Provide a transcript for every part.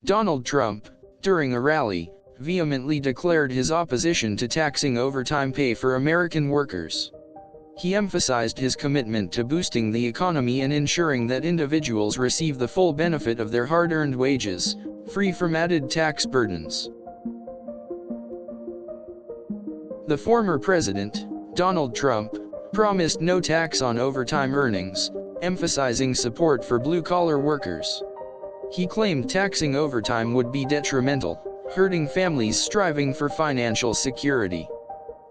Donald Trump, during a rally, vehemently declared his opposition to taxing overtime pay for American workers. He emphasized his commitment to boosting the economy and ensuring that individuals receive the full benefit of their hard-earned wages, free from added tax burdens. The former president, Donald Trump, promised no tax on overtime earnings, emphasizing support for blue-collar workers. He claimed taxing overtime would be detrimental, hurting families striving for financial security.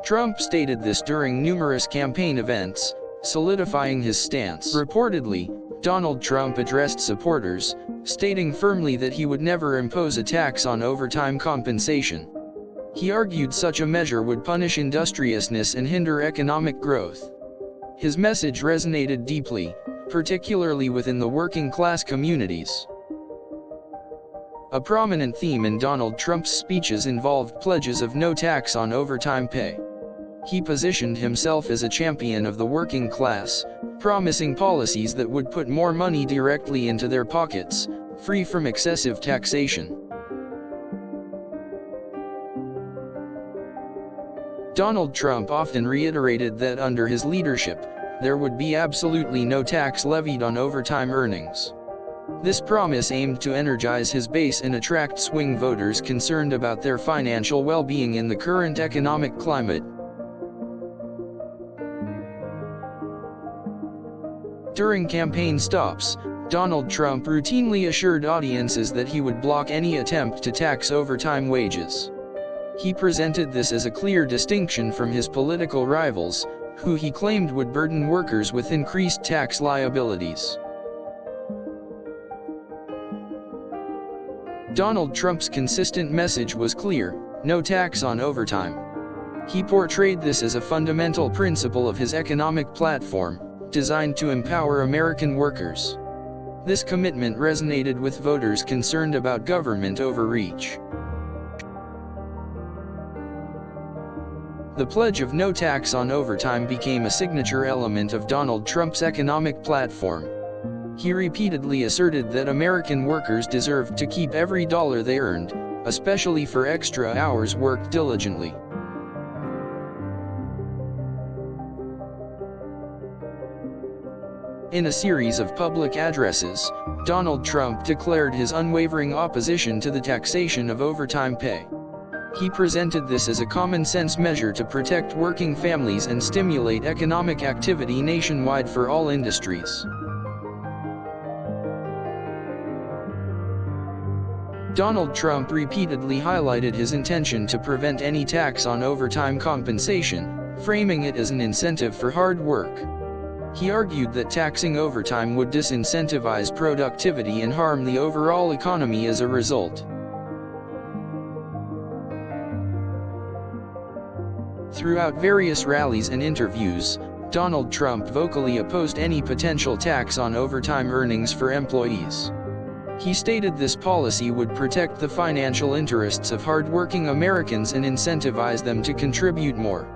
Trump stated this during numerous campaign events, solidifying his stance. Reportedly, Donald Trump addressed supporters, stating firmly that he would never impose a tax on overtime compensation. He argued such a measure would punish industriousness and hinder economic growth. His message resonated deeply, particularly within the working-class communities. A prominent theme in Donald Trump's speeches involved pledges of no tax on overtime pay. He positioned himself as a champion of the working class, promising policies that would put more money directly into their pockets, free from excessive taxation. Donald Trump often reiterated that under his leadership, there would be absolutely no tax levied on overtime earnings. This promise aimed to energize his base and attract swing voters concerned about their financial well-being in the current economic climate. During campaign stops, Donald Trump routinely assured audiences that he would block any attempt to tax overtime wages. He presented this as a clear distinction from his political rivals, who he claimed would burden workers with increased tax liabilities. Donald Trump's consistent message was clear: no tax on overtime. He portrayed this as a fundamental principle of his economic platform, designed to empower American workers. This commitment resonated with voters concerned about government overreach. The pledge of no tax on overtime became a signature element of Donald Trump's economic platform. He repeatedly asserted that American workers deserved to keep every dollar they earned, especially for extra hours worked diligently. In a series of public addresses, Donald Trump declared his unwavering opposition to the taxation of overtime pay. He presented this as a common-sense measure to protect working families and stimulate economic activity nationwide for all industries. Donald Trump repeatedly highlighted his intention to prevent any tax on overtime compensation, framing it as an incentive for hard work. He argued that taxing overtime would disincentivize productivity and harm the overall economy as a result. Throughout various rallies and interviews, Donald Trump vocally opposed any potential tax on overtime earnings for employees. He stated this policy would protect the financial interests of hardworking Americans and incentivize them to contribute more.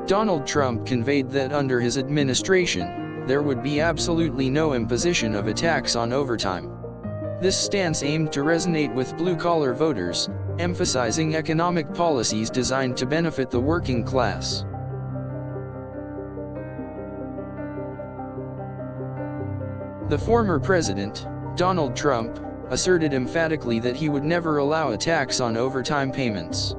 Donald Trump conveyed that under his administration, there would be absolutely no imposition of a tax on overtime. This stance aimed to resonate with blue-collar voters, emphasizing economic policies designed to benefit the working class. The former president, Donald Trump, asserted emphatically that he would never allow a tax on overtime payments.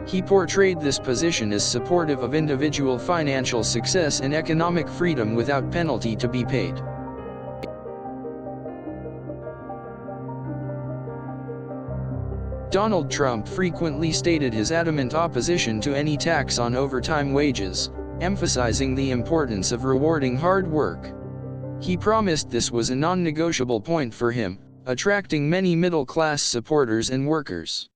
He portrayed this position as supportive of individual financial success and economic freedom without penalty to be paid. Donald Trump frequently stated his adamant opposition to any tax on overtime wages, emphasizing the importance of rewarding hard work. He promised this was a non-negotiable point for him, attracting many middle-class supporters and workers.